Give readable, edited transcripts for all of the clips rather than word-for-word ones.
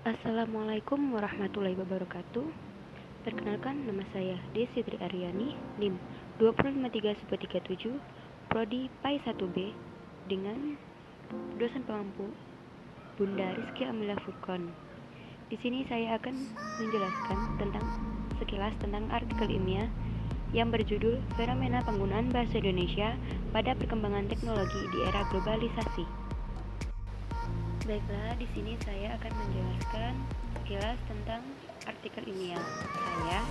Assalamualaikum warahmatullahi wabarakatuh. Perkenalkan, nama saya Desi Tri Aryani, NIM 25337, Prodi PAI 1B, dengan dosen pengampu Bunda Rizky Amelia Furqon. Di sini saya akan menjelaskan sekilas tentang artikel ilmiah yang berjudul Fenomena Penggunaan Bahasa Indonesia pada Perkembangan Teknologi di Era Globalisasi. Baiklah, di sini saya akan menjelaskan sekilas tentang artikel ilmiah saya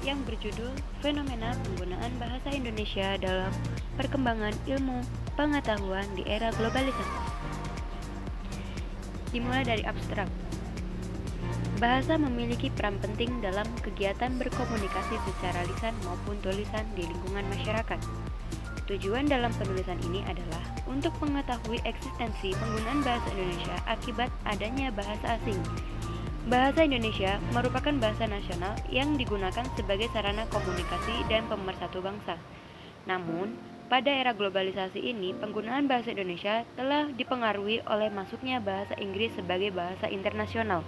yang berjudul Fenomena Penggunaan Bahasa Indonesia dalam Perkembangan Ilmu Pengetahuan di Era Globalisasi. Dimulai dari abstrak. Bahasa memiliki peran penting dalam kegiatan berkomunikasi secara lisan maupun tulisan di lingkungan masyarakat. Tujuan dalam penulisan ini adalah untuk mengetahui eksistensi penggunaan bahasa Indonesia akibat adanya bahasa asing. Bahasa Indonesia merupakan bahasa nasional yang digunakan sebagai sarana komunikasi dan pemersatu bangsa. Namun, pada era globalisasi ini, penggunaan bahasa Indonesia telah dipengaruhi oleh masuknya bahasa Inggris sebagai bahasa internasional.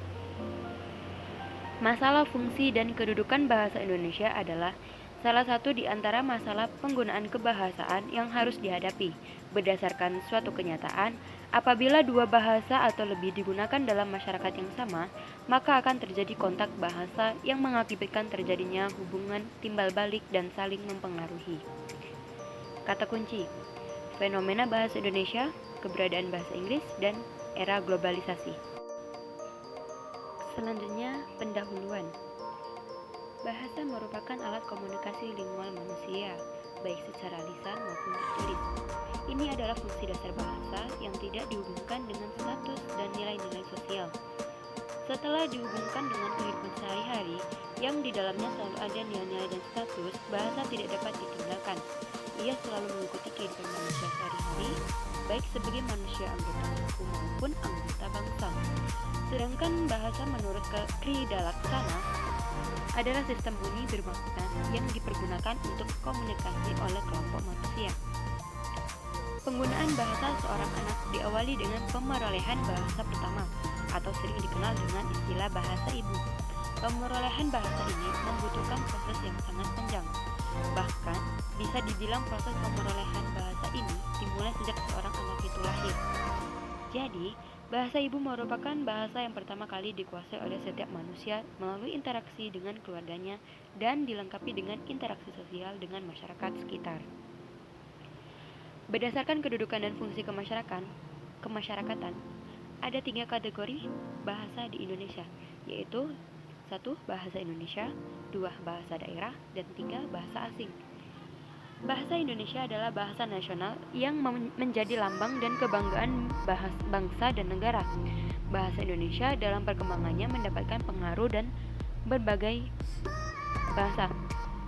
Masalah fungsi dan kedudukan bahasa Indonesia adalah salah satu di antara masalah penggunaan kebahasaan yang harus dihadapi. Berdasarkan suatu kenyataan, apabila dua bahasa atau lebih digunakan dalam masyarakat yang sama, maka akan terjadi kontak bahasa yang mengakibatkan terjadinya hubungan timbal balik dan saling mempengaruhi. Kata kunci: fenomena bahasa Indonesia, keberadaan bahasa Inggris, dan era globalisasi. Selanjutnya, pendahuluan. Bahasa merupakan alat komunikasi lingual manusia, baik secara lisan maupun tertulis. Ini adalah fungsi dasar bahasa yang tidak dihubungkan dengan status dan nilai-nilai sosial. Setelah dihubungkan dengan kehidupan sehari-hari, yang di dalamnya selalu ada nilai-nilai dan status, bahasa tidak dapat ditinggalkan. Ia selalu mengikuti kehidupan manusia sehari-hari, baik sebagai manusia anggota suku maupun anggota bangsa. Sedangkan bahasa menurut Krida Laksana adalah sistem bunyi bermakna yang dipergunakan untuk komunikasi oleh kelompok manusia. Penggunaan bahasa seorang anak diawali dengan pemerolehan bahasa pertama, atau sering dikenal dengan istilah bahasa ibu. Pemerolehan bahasa ini membutuhkan proses yang sangat panjang. Bahkan, bisa dibilang proses pemerolehan bahasa ini dimulai sejak seorang anak itu lahir. Jadi, bahasa ibu merupakan bahasa yang pertama kali dikuasai oleh setiap manusia melalui interaksi dengan keluarganya dan dilengkapi dengan interaksi sosial dengan masyarakat sekitar. Berdasarkan kedudukan dan fungsi kemasyarakatan, ada 3 kategori bahasa di Indonesia, yaitu 1. Bahasa Indonesia, 2. Bahasa daerah, dan 3. Bahasa asing. Bahasa Indonesia adalah bahasa nasional yang menjadi lambang dan kebanggaan bangsa dan negara. Bahasa Indonesia dalam perkembangannya mendapatkan pengaruh dan berbagai bahasa,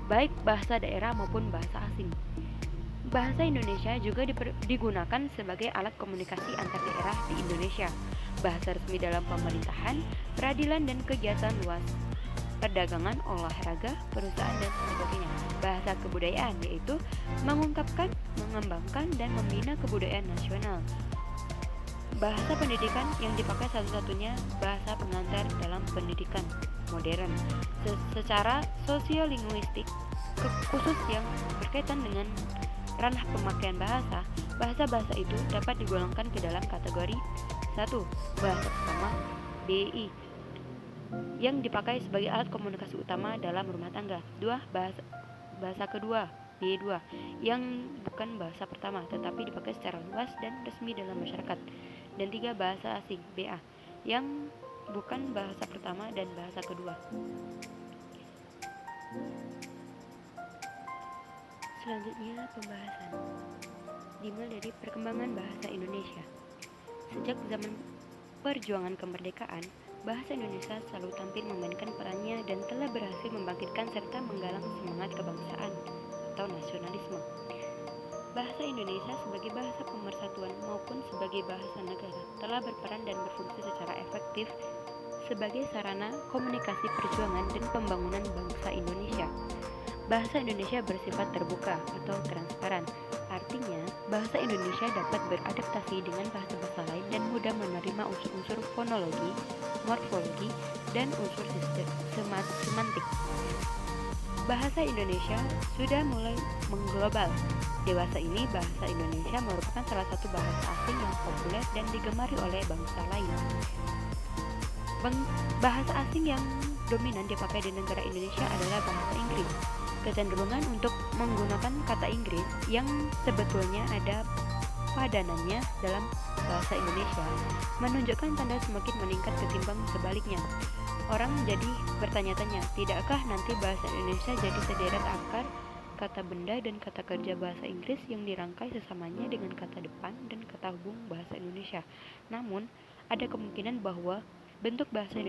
baik bahasa daerah maupun bahasa asing. Bahasa Indonesia juga digunakan sebagai alat komunikasi antar daerah di Indonesia, bahasa resmi dalam pemerintahan, peradilan dan kegiatan luas, perdagangan, olahraga, perusahaan, dan sebagainya. Bahasa kebudayaan yaitu mengungkapkan, mengembangkan, dan membina kebudayaan nasional. Bahasa pendidikan yang dipakai satu-satunya bahasa pengantar dalam pendidikan modern. Secara sosiolinguistik khusus yang berkaitan dengan ranah pemakaian bahasa itu dapat digolongkan ke dalam kategori 1. Bahasa pertama, BI, yang dipakai sebagai alat komunikasi utama dalam rumah tangga. 2. Bahasa kedua, B2, yang bukan bahasa pertama tetapi dipakai secara luas dan resmi dalam masyarakat. Dan 3. Bahasa asing, BA, yang bukan bahasa pertama dan bahasa kedua. Selanjutnya, pembahasan dimulai dari perkembangan bahasa Indonesia. Sejak zaman perjuangan kemerdekaan, bahasa Indonesia selalu tampil memainkan perannya dan telah berhasil membangkitkan serta menggalang semangat kebangsaan atau nasionalisme. Bahasa Indonesia sebagai bahasa pemersatuan maupun sebagai bahasa negara telah berperan dan berfungsi secara efektif sebagai sarana komunikasi perjuangan dan pembangunan bangsa Indonesia. Bahasa Indonesia bersifat terbuka atau transparan. Artinya, bahasa Indonesia dapat beradaptasi dengan bahasa-bahasa lain dan mudah menerima unsur-unsur fonologi, morfologi, dan unsur semantik. Bahasa Indonesia sudah mulai mengglobal. Dewasa ini bahasa Indonesia merupakan salah satu bahasa asing yang populer dan digemari oleh bangsa lain. Bahasa asing yang dominan dipakai di negara Indonesia adalah bahasa Inggris. Kecenderungan untuk menggunakan kata Inggris yang sebetulnya ada padanannya dalam bahasa Indonesia menunjukkan tanda semakin meningkat ketimbang sebaliknya. Orang jadi bertanya-tanya, tidakkah nanti bahasa Indonesia jadi sederet akar kata benda dan kata kerja bahasa Inggris yang dirangkai sesamanya dengan kata depan dan kata hubung bahasa Indonesia. Namun, ada kemungkinan bahwa bentuk bahasa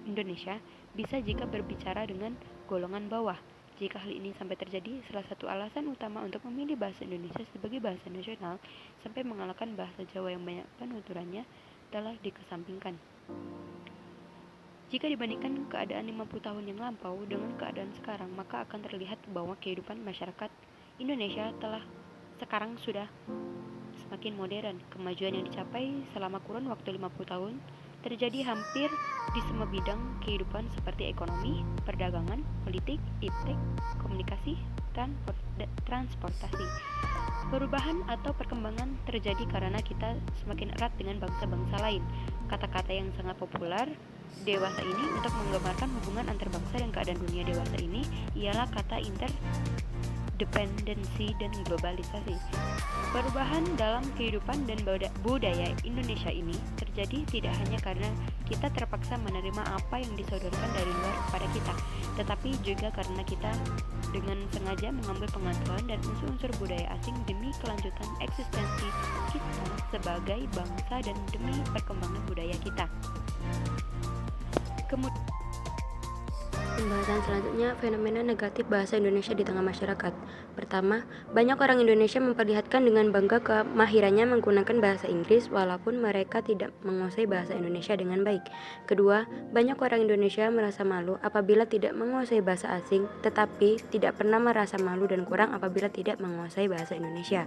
Indonesia bisa jika berbicara dengan golongan bawah. Jika hal ini sampai terjadi, salah satu alasan utama untuk memilih bahasa Indonesia sebagai bahasa nasional sampai mengalahkan bahasa Jawa yang banyak penuturannya telah dikesampingkan. Jika dibandingkan keadaan 50 tahun yang lampau dengan keadaan sekarang, maka akan terlihat bahwa kehidupan masyarakat Indonesia sekarang sudah semakin modern. Kemajuan yang dicapai selama kurun waktu 50 tahun terjadi hampir di semua bidang kehidupan seperti ekonomi, perdagangan, politik, iptek, komunikasi, dan transportasi. Perubahan atau perkembangan terjadi karena kita semakin erat dengan bangsa-bangsa lain. Kata-kata yang sangat populer dewasa ini untuk menggambarkan hubungan antar bangsa dan keadaan dunia dewasa ini ialah kata interdependensi dan globalisasi. Perubahan dalam kehidupan dan budaya Indonesia ini terjadi tidak hanya karena kita terpaksa menerima apa yang disodorkan dari luar kepada kita, tetapi juga karena kita dengan sengaja mengambil pengetahuan dan unsur-unsur budaya asing demi kelanjutan eksistensi kita sebagai bangsa dan demi perkembangan budaya kita. Pembahasan selanjutnya, fenomena negatif bahasa Indonesia di tengah masyarakat. Pertama, banyak orang Indonesia memperlihatkan dengan bangga kemahirannya menggunakan bahasa Inggris walaupun mereka tidak menguasai bahasa Indonesia dengan baik. Kedua, banyak orang Indonesia merasa malu apabila tidak menguasai bahasa asing, tetapi tidak pernah merasa malu dan kurang apabila tidak menguasai bahasa Indonesia.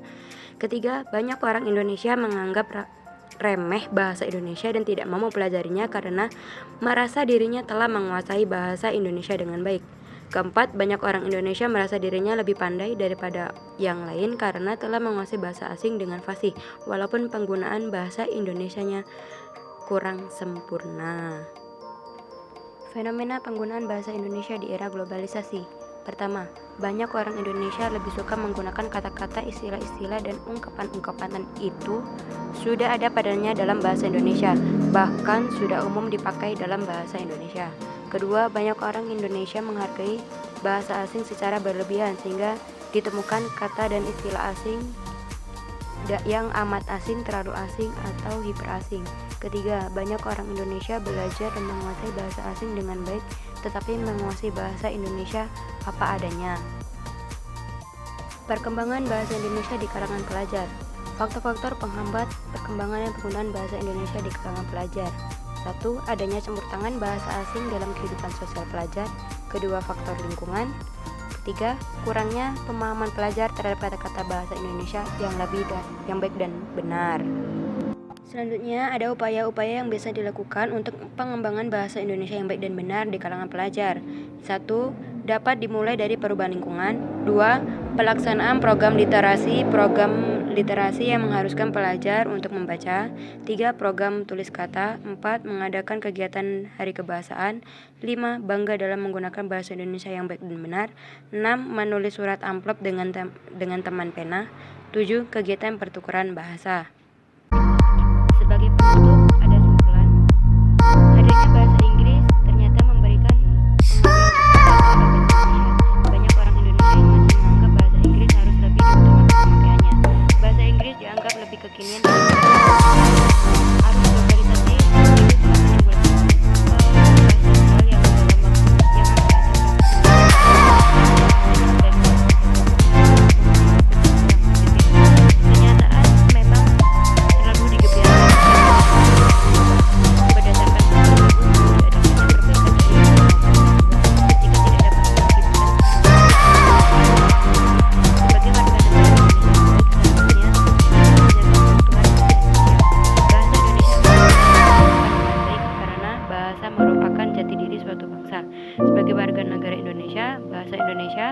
Ketiga, banyak orang Indonesia menganggap remeh bahasa Indonesia dan tidak mau mempelajarinya karena merasa dirinya telah menguasai bahasa Indonesia dengan baik. Keempat, banyak orang Indonesia merasa dirinya lebih pandai daripada yang lain karena telah menguasai bahasa asing dengan fasih, walaupun penggunaan bahasa Indonesianya kurang sempurna. Fenomena penggunaan bahasa Indonesia di era globalisasi. Pertama, banyak orang Indonesia lebih suka menggunakan kata-kata, istilah-istilah, dan ungkapan-ungkapan itu sudah ada padanya dalam bahasa Indonesia, bahkan sudah umum dipakai dalam bahasa Indonesia. Kedua, banyak orang Indonesia menghargai bahasa asing secara berlebihan sehingga ditemukan kata dan istilah asing yang amat asing, terlalu asing, atau hiperasing. Ketiga, banyak orang Indonesia belajar dan menguasai bahasa asing dengan baik, tetapi menguasai bahasa Indonesia apa adanya. Perkembangan bahasa Indonesia di kalangan pelajar. Faktor-faktor penghambat perkembangan dan penggunaan bahasa Indonesia di kalangan pelajar. 1. Adanya campur tangan bahasa asing dalam kehidupan sosial pelajar. Kedua, faktor lingkungan. Ketiga, kurangnya pemahaman pelajar terhadap kata-kata bahasa Indonesia yang baik dan benar. Selanjutnya, ada upaya-upaya yang bisa dilakukan untuk pengembangan bahasa Indonesia yang baik dan benar di kalangan pelajar. 1. Dapat dimulai dari perubahan lingkungan. 2. Pelaksanaan program literasi yang mengharuskan pelajar untuk membaca. 3. Program tulis kata. 4. Mengadakan kegiatan hari kebahasaan. 5. Bangga dalam menggunakan bahasa Indonesia yang baik dan benar. 6. Menulis surat amplop dengan teman pena. 7. Kegiatan pertukaran bahasa. Sebagai penutup, ada simpulan. Adanya bahasa Inggris ternyata memberikan pengaruh yang besar terhadap bahasa Indonesia. Banyak orang Indonesia yang masih menganggap bahasa Inggris harus lebih diutamakan pemakaiannya. Bahasa Inggris dianggap lebih kekinian dari bahasa arus globalisasi. Inggris telah menimbulkan hal yang dalam waktu yang kenyataan memang bahasa merupakan jati diri suatu bangsa. Sebagai warga negara Indonesia, bahasa Indonesia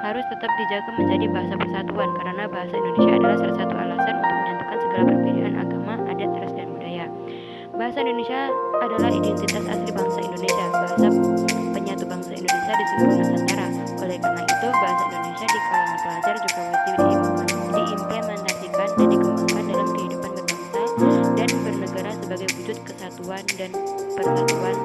harus tetap dijaga menjadi bahasa persatuan karena bahasa Indonesia adalah salah satu alasan untuk menyatukan segala perbedaan agama, adat, ras, dan budaya. Bahasa Indonesia adalah identitas asli bangsa Indonesia. Bahasa penyatu bangsa Indonesia di seluruh Nusantara. Oleh karena itu, bahasa Indonesia di kalangan pelajar juga wajib diimplementasikan dan dikembangkan dalam kehidupan berbangsa dan bernegara sebagai wujud kesatuan dan persatuan